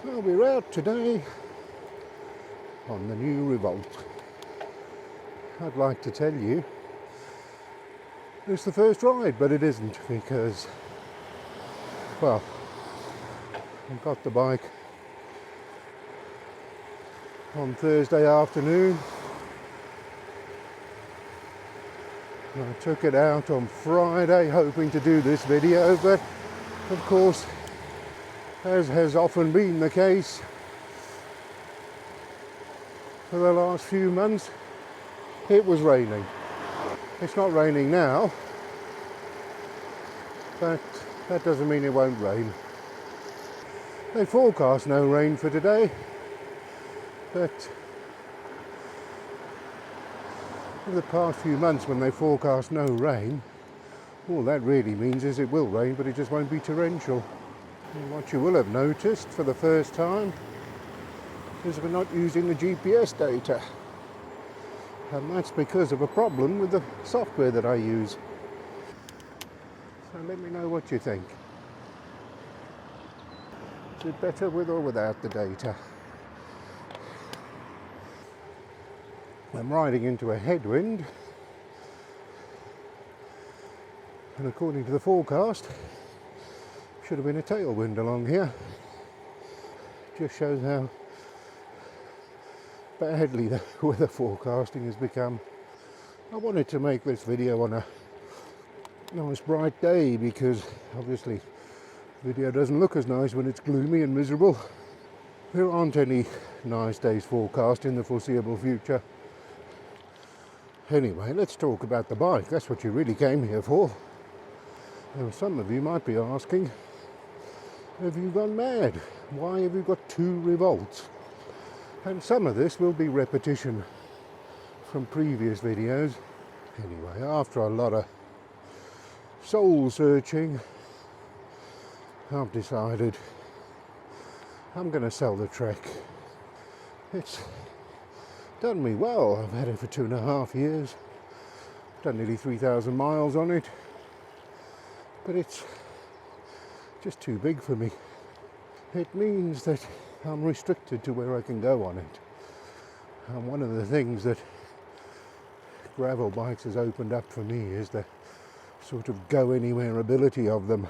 Well, we're out today on the new Revolt. I'd like to tell you it's the first ride, but it isn't because, well, I got the bike on Thursday afternoon and I took it out on Friday hoping to do this video, but of course, as has often been the case for the last few months, it was raining. It's not raining now, but that doesn't mean it won't rain. They forecast no rain for today, but for the past few months when they forecast no rain, all that really means is it will rain, but it just won't be torrential. And what you will have noticed for the first time is we're not using the GPS data. And that's because of a problem with the software that I use. So let me know what you think. Is it better with or without the data? I'm riding into a headwind, and according to the forecast, should have been a tailwind along here. Just shows how badly the weather forecasting has become. I wanted to make this video on a nice bright day because obviously the video doesn't look as nice when it's gloomy and miserable. There aren't any nice days forecast in the foreseeable future. Anyway, let's talk about the bike. That's what you really came here for. Now, some of you might be asking, have you gone mad? Why have you got two Revolts? And some of this will be repetition from previous videos. Anyway, after a lot of soul searching, I've decided I'm going to sell the Trek. It's done me well. I've had it for 2.5 years. Done nearly 3,000 miles on it. But it's just too big for me. It means that I'm restricted to where I can go on it. And one of the things that gravel bikes has opened up for me is the sort of go anywhere ability of them.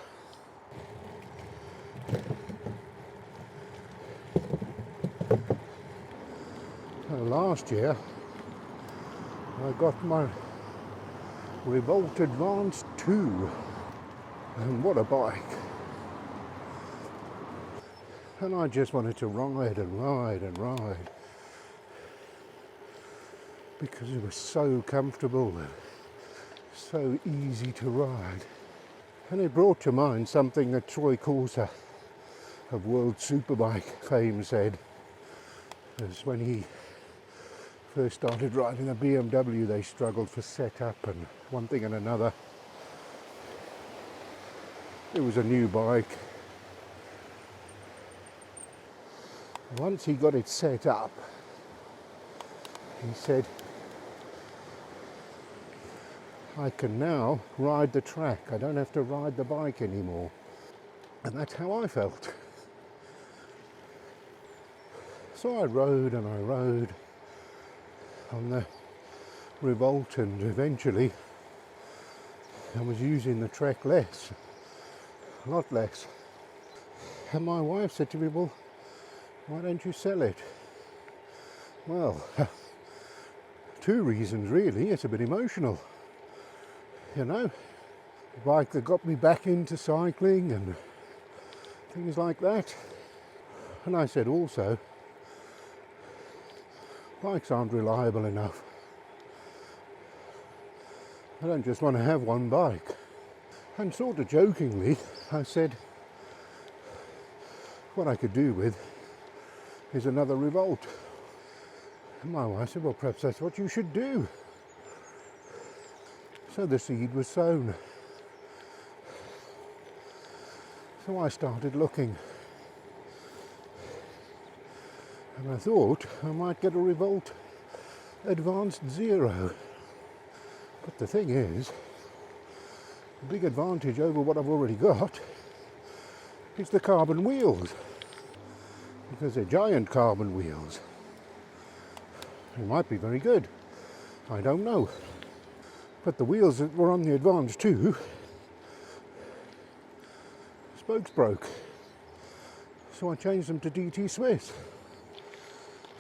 Last year I got my Revolt Advance 2, and what a bike. And I just wanted to ride and ride and ride because it was so comfortable and so easy to ride. And it brought to mind something that Troy Corsa of World Superbike fame said, as when he first started riding a BMW, they struggled for setup and one thing and another. It was a new bike. Once he got it set up, he said, I can now ride the track. I don't have to ride the bike anymore. And that's how I felt. So I rode and I rode on the Revolt, and eventually I was using the Trek less, a lot less. And my wife said to me, well, why don't you sell it? Well, two reasons really. It's a bit emotional, you know, the bike that got me back into cycling and things like that. And I said also, bikes aren't reliable enough. I don't just want to have one bike. And sort of jokingly, I said, what I could do with is another Revolt. And my wife said, well, perhaps that's what you should do. So the seed was sown. So I started looking. And I thought I might get a Revolt Advanced Zero. But the thing is, the big advantage over what I've already got is the carbon wheels. because they're giant carbon wheels. They might be very good, I don't know. But the wheels that were on the Advance 2, spokes broke. So I changed them to DT Swiss.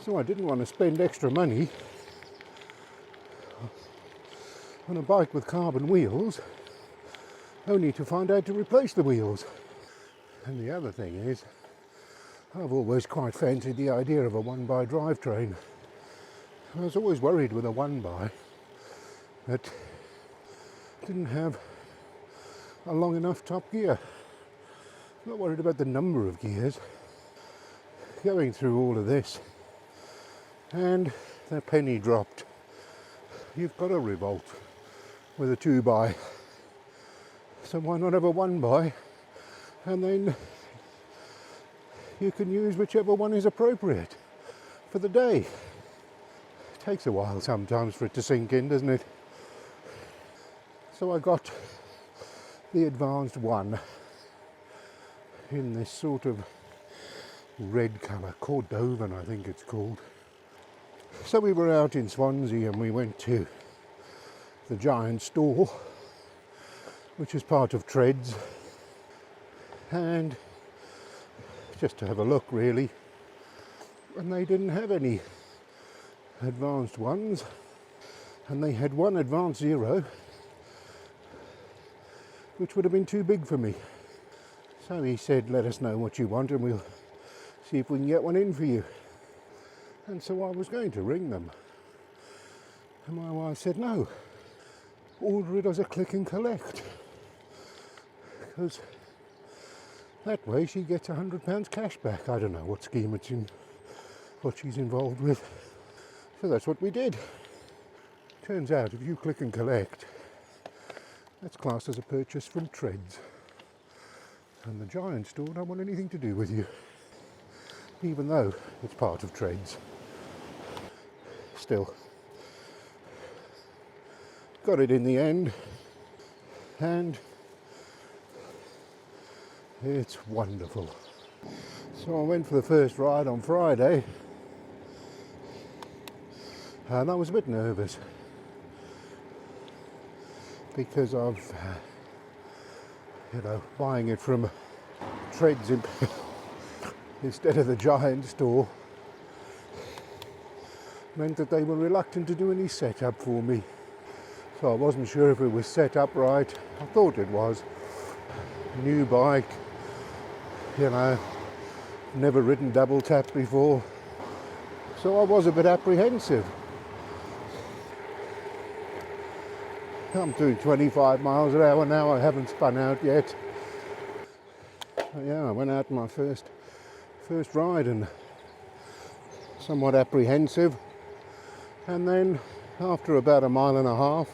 So I didn't want to spend extra money on a bike with carbon wheels, only to find out to replace the wheels. And the other thing is, I've always quite fancied the idea of a one-by drivetrain. I was always worried with a one-by that didn't have a long enough top gear. I'm not worried about the number of gears. Going through all of this, and the penny dropped. You've got a Revolt with a 2-by, so why not have a 1-by, and then you can use whichever one is appropriate for the day. It takes a while sometimes for it to sink in, doesn't it? So I got the Advanced 1 in this sort of red colour, Cordovan I think it's called. So we were out in Swansea and we went to the Giant store, which is part of Treads, and just to have a look really, and they didn't have any Advanced ones, and they had one Advanced Zero which would have been too big for me. So he said, let us know what you want and we'll see if we can get one in for you. And so I was going to ring them, and my wife said no, order it as a click and collect, because that way she gets £100 cash back. I don't know what scheme it's in, what she's involved with. So that's what we did. Turns out if you click and collect, that's classed as a purchase from Treads, and the Giant store don't want anything to do with you, even though it's part of Treads. Still, got it in the end, and it's wonderful. So I went for the first ride on Friday, and I was a bit nervous because of, buying it from Treads instead of the Giant store meant that they were reluctant to do any setup for me. So I wasn't sure if it was set up right. I thought it was. New bike, never ridden double tap before. So I was a bit apprehensive. I'm doing 25 miles an hour now, I haven't spun out yet. Yeah, I went out my first ride and somewhat apprehensive. And then after about a mile and a half,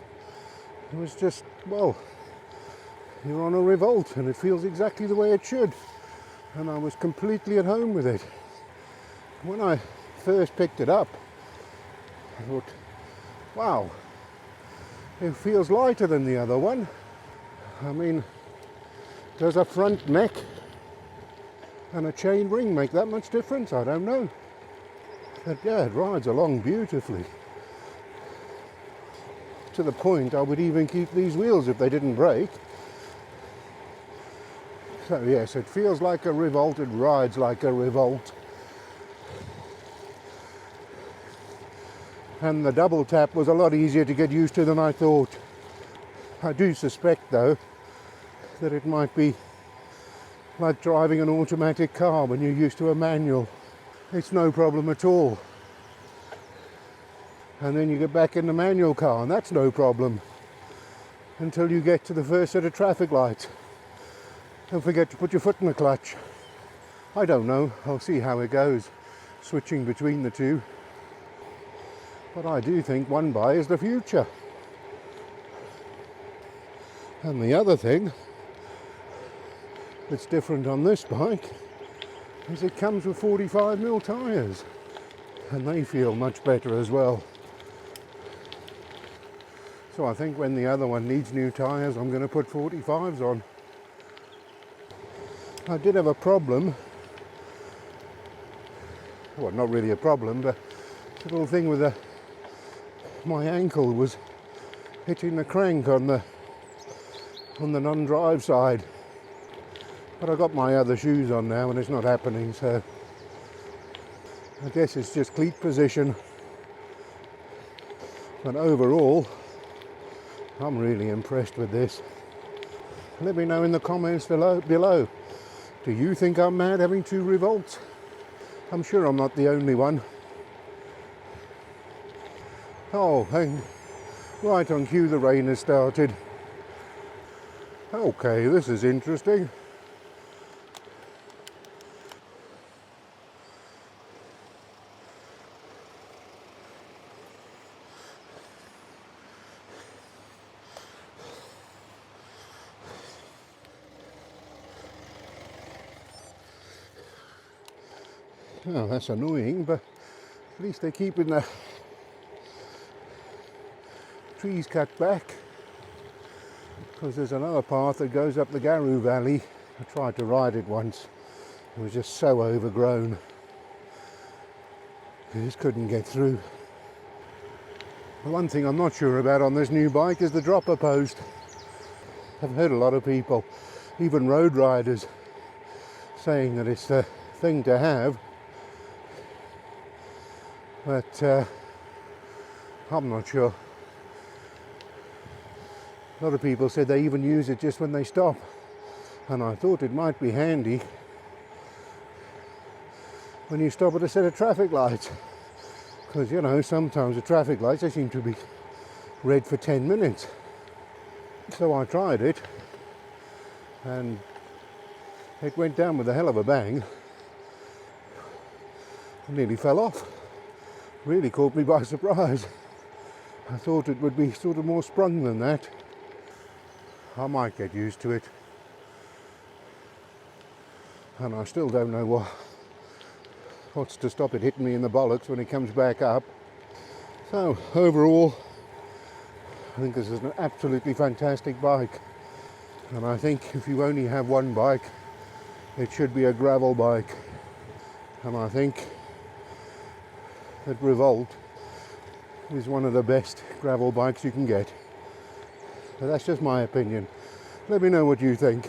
it was just, well, you're on a Revolt and it feels exactly the way it should. And I was completely at home with it. When I first picked it up, I thought, wow, it feels lighter than the other one. I mean, does a front neck and a chain ring make that much difference? I don't know. But yeah, it rides along beautifully. To the point I would even keep these wheels if they didn't break. So yes, it feels like a Revolt, it rides like a Revolt. And the double tap was a lot easier to get used to than I thought. I do suspect though that it might be like driving an automatic car when you're used to a manual. It's no problem at all. And then you get back in the manual car and that's no problem until you get to the first set of traffic lights. Don't forget to put your foot in the clutch. I don't know, I'll see how it goes, switching between the two. But I do think one by is the future. And the other thing that's different on this bike is it comes with 45mm tyres, and they feel much better as well. So I think when the other one needs new tyres, I'm going to put 45s on. I did have a problem well, not really a problem, but the little thing with my ankle was hitting the crank on the non-drive side. But I got my other shoes on now and it's not happening, so I guess it's just cleat position. But overall, I'm really impressed with this. Let me know in the comments below. Do you think I'm mad having 2 Revolts? I'm sure I'm not the only one. Oh, and right on cue the rain has started. Okay, this is interesting. Oh, that's annoying, but at least they're keeping the trees cut back, because there's another path that goes up the Garoo Valley. I tried to ride it once. It was just so overgrown. I just couldn't get through. The one thing I'm not sure about on this new bike is the dropper post. I've heard a lot of people, even road riders, saying that it's the thing to have. But I'm not sure. A lot of people said they even use it just when they stop, and I thought it might be handy when you stop at a set of traffic lights, because you know, sometimes the traffic lights, they seem to be red for 10 minutes. So I tried it and it went down with a hell of a bang. I nearly fell off. Really caught me by surprise. I thought it would be sort of more sprung than that. I might get used to it. And I still don't know what's to stop it hitting me in the bollocks when it comes back up. So overall, I think this is an absolutely fantastic bike. And I think if you only have one bike, it should be a gravel bike. And I think that Revolt is one of the best gravel bikes you can get. But that's just my opinion. Let me know what you think.